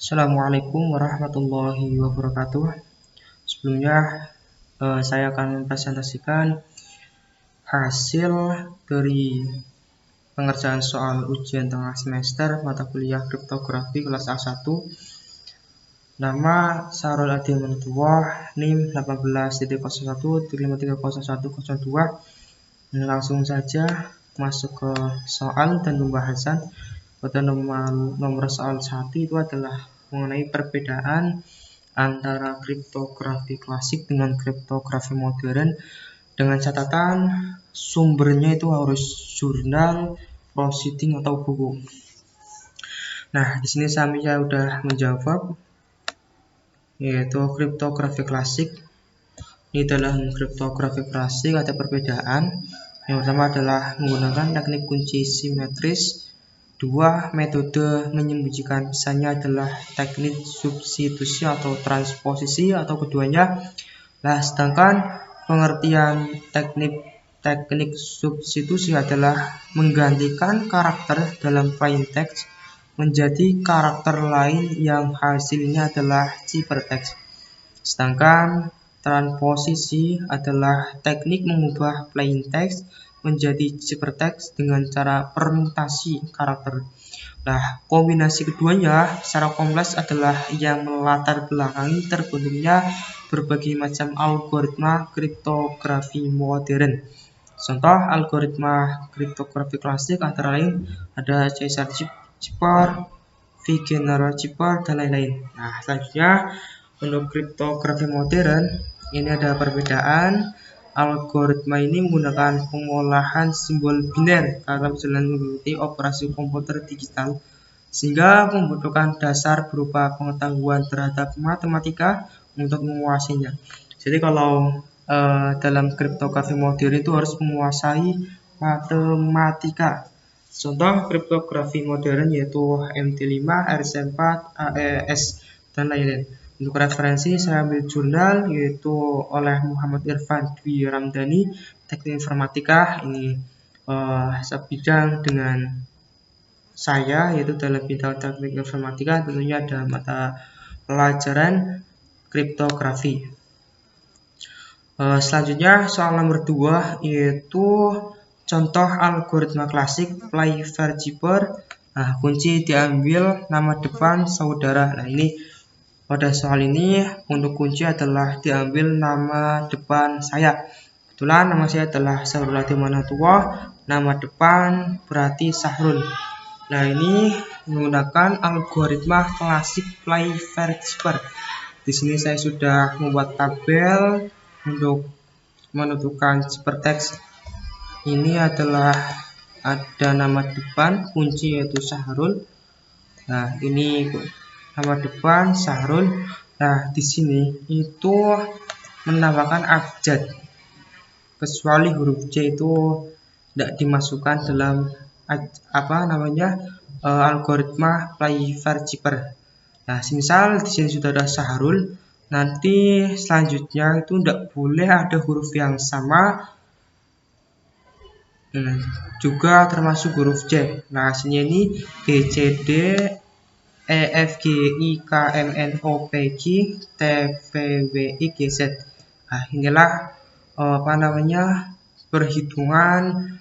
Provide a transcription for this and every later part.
Assalamualaikum warahmatullahi wabarakatuh. Sebelumnya saya akan mempresentasikan hasil dari pengerjaan soal ujian tengah semester mata kuliah kriptografi kelas A1. Nama Sahrul Adi Manutullah, NIM 18.01.530102. Langsung saja masuk ke soal dan pembahasan. Pada nomor soal 1 itu adalah mengenai perbedaan antara kriptografi klasik dengan kriptografi modern, dengan catatan sumbernya itu harus jurnal, proceeding atau buku. Nah, di sini saya sudah menjawab, yaitu kriptografi klasik. Ini dalam kriptografi klasik ada perbedaan. Yang pertama adalah menggunakan teknik kunci simetris. Dua, metode menyembunyikan pesannya adalah teknik substitusi atau transposisi atau keduanya. Nah, sedangkan pengertian teknik substitusi adalah menggantikan karakter dalam plain text menjadi karakter lain yang hasilnya adalah ciphertext. Sedangkan transposisi adalah teknik mengubah plain text menjadi ciphertext dengan cara permutasi karakter. Nah, kombinasi keduanya secara kompleks adalah yang melatar belakangi terbentuknya berbagai macam algoritma kriptografi modern. Contoh algoritma kriptografi klasik antara lain ada Caesar-Cipher, Vigener-Cipher, dan lain-lain. Nah, selanjutnya untuk kriptografi modern ini ada perbedaan. Algoritma ini menggunakan pengolahan simbol biner karena berjalan mengikuti operasi komputer digital, sehingga membutuhkan dasar berupa pengetahuan terhadap matematika untuk menguasainya. Jadi kalau dalam kriptografi modern itu harus menguasai matematika. Contoh kriptografi modern yaitu MT5, RC4, AES, dan lain-lain. Untuk referensi saya ambil jurnal yaitu oleh Muhammad Irfan Dwi Ramdhani, Teknik Informatika. Ini sebidang dengan saya, yaitu dalam bidang teknik informatika tentunya ada mata pelajaran kriptografi. Selanjutnya soal nomor 2 yaitu contoh algoritma klasik Playfair-Cipher. Nah, kunci diambil nama depan saudara. Nah, ini pada soal ini untuk kunci adalah diambil nama depan saya. Kebetulan nama saya adalah Sahrul Adi Manutullah, nama depan berarti Sahrul. Nah, ini menggunakan algoritma klasik Playfair-Cipher. Di sini saya sudah membuat tabel untuk menentukan ciphertext. Ini adalah ada nama depan kunci yaitu Sahrul. Nah, ini nama depan Sahrul. Nah, di sini itu menambahkan abjad, kecuali huruf C itu tidak dimasukkan dalam algoritma Playfair-Cipher. Nah, misal di sini sudah ada Sahrul, nanti selanjutnya itu tidak boleh ada huruf yang sama, juga termasuk huruf C. Nah, hasilnya ini B, C, D, E, F, G, I, K, L, N, O, P, Q, T, V, W, I, G, Z. Nah, inilah perhitungan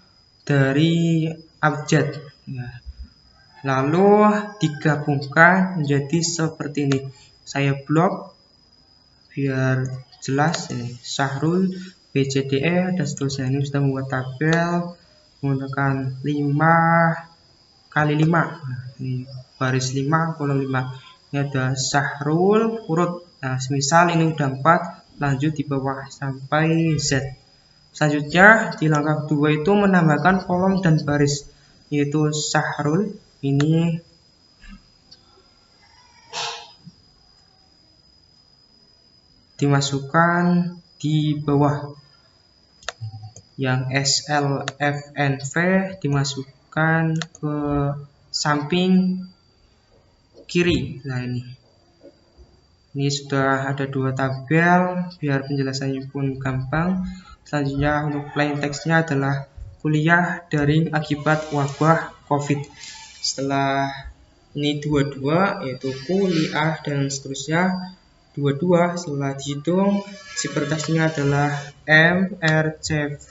dari abjad. Nah, lalu digabungkan menjadi seperti ini. Saya blok biar jelas ini Sahrul, B, C, D, E, dan seterusnya. Ini sudah membuat tabel menggunakan 5 kali 5. Nah, ini baris 5 kolom 5. Ini ada Sahrul urut. Nah, semisal ini udah 4, lanjut di bawah sampai Z. Selanjutnya di langkah kedua itu menambahkan kolom dan baris, yaitu Sahrul ini dimasukkan di bawah, yang SLFNV dimasukkan ke samping kiri. Nah, ini sudah ada 2 tabel biar penjelasannya pun gampang. Selanjutnya untuk plain text-nya adalah kuliah daring akibat wabah COVID. Setelah Ini 22 yaitu kuliah dan seterusnya. 22 setelah dihitung sipertasnya adalah M, R, C, V,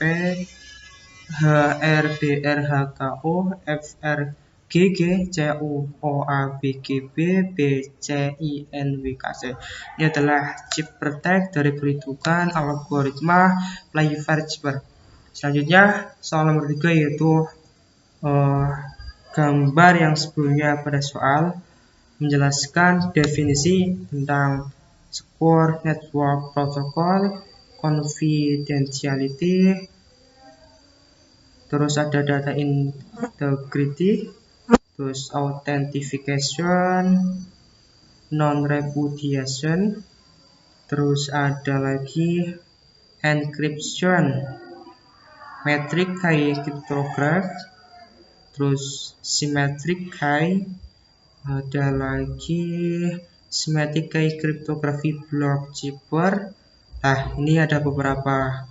H, R, D, R, H, K, O, F, R, G, G, C, U, O, A, B, G, B, B, C, I, N, W, K, C. Ini adalah ciphertext dari perhitungan algoritma Pfeiffer. Selanjutnya soal nomor 3 yaitu gambar yang sebelumnya pada soal menjelaskan definisi tentang Secure Network Protocol, confidentiality, terus ada data integrity, terus authentication, non-repudiation, terus ada lagi encryption, metric key cryptograph, terus symmetric key, ada lagi symmetric key cryptography block cipher. Nah, ini ada beberapa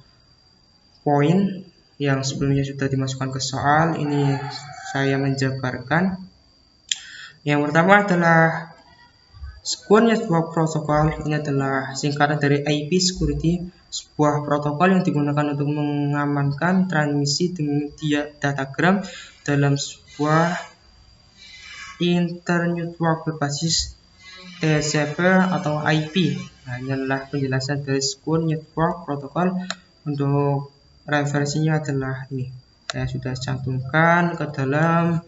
poin yang sebelumnya sudah dimasukkan ke soal. Ini saya menjabarkan. Yang pertama adalah Secure Network Protocol. Ini adalah singkatan dari IP Security, sebuah protokol yang digunakan untuk mengamankan transmisi datagram dalam sebuah internetwork berbasis TCP atau IP. Nah, ini adalah penjelasan dari Secure Network Protocol. Untuk referensinya adalah ini. Saya sudah cantumkan ke dalam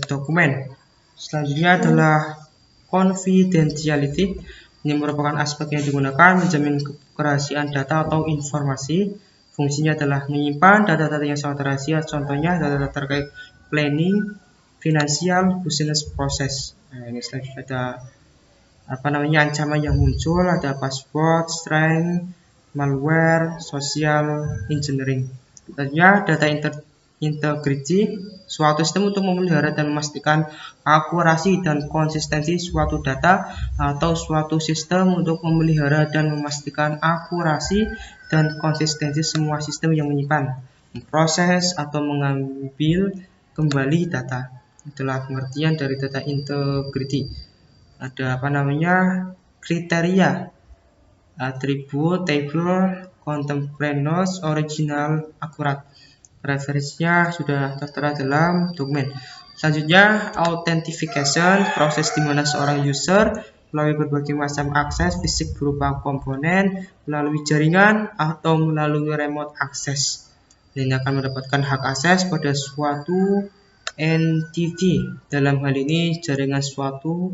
dokumen. Selanjutnya adalah confidentiality. Ini merupakan aspek yang digunakan menjamin kerahasiaan data atau informasi. Fungsinya adalah menyimpan data-data yang sangat rahasia. Contohnya data-data terkait planning, finansial, business process. Nah, ini selanjutnya ada ancaman yang muncul, ada password, strength, malware, social engineering. Selanjutnya data integrity, suatu sistem untuk memelihara dan memastikan akurasi dan konsistensi suatu data, atau suatu sistem untuk memelihara dan memastikan akurasi dan konsistensi semua sistem yang menyimpan, memproses atau mengambil kembali data. Itulah pengertian dari data integrity. Ada kriteria, atribut, table, contemporaneous, original, akurat. Referensinya sudah tertera dalam dokumen. Selanjutnya authentication, proses di mana seorang user melalui berbagai macam akses fisik berupa komponen, melalui jaringan atau melalui remote access, dan akan mendapatkan hak akses pada suatu entity, dalam hal ini jaringan suatu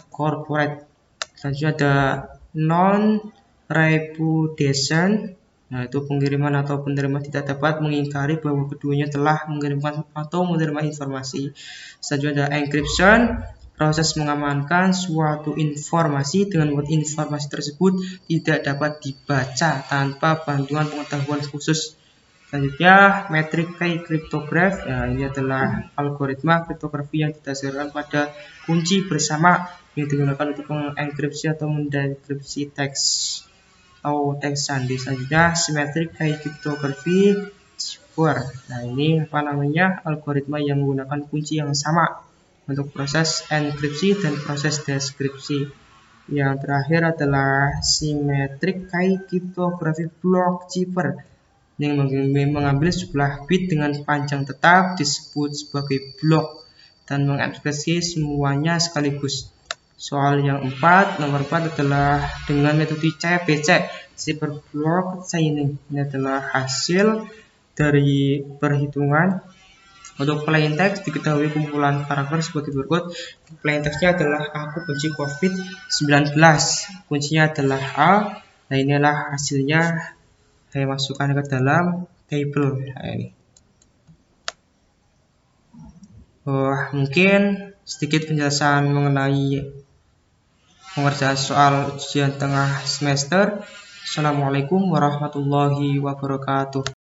corporate. Selanjutnya ada non-repudiation. Nah, itu pengiriman atau penerima tidak dapat mengingkari bahwa keduanya telah mengirimkan atau menerima informasi. Selanjutnya ada encryption, proses mengamankan suatu informasi dengan membuat informasi tersebut tidak dapat dibaca tanpa bantuan pengetahuan khusus. Selanjutnya metric key cryptograph. Nah, ini adalah algoritma kriptografi yang didasarkan pada kunci bersama yang digunakan untuk mengenkripsi atau mendekripsi teks atau teks sandi. Selanjutnya symmetric key cryptography cipher. Nah, ini algoritma yang menggunakan kunci yang sama untuk proses enkripsi dan proses deskripsi. Yang terakhir adalah symmetric key cryptography block cipher yang mengambil jumlah bit dengan panjang tetap disebut sebagai blok dan mengekspresi semuanya sekaligus. Soal yang nomor 4 adalah dengan metode CBC, Cipher Block Chaining. Ini adalah hasil dari perhitungan. Untuk plain text diketahui kumpulan karakter sebagai berikut. Plain textnya adalah aku benci COVID-19. Kuncinya adalah A. Nah, inilah hasilnya. Saya masukkan ke dalam table. Nah, ini. Mungkin sedikit penjelasan mengenai pengerjaan soal ujian tengah semester. Assalamualaikum warahmatullahi wabarakatuh.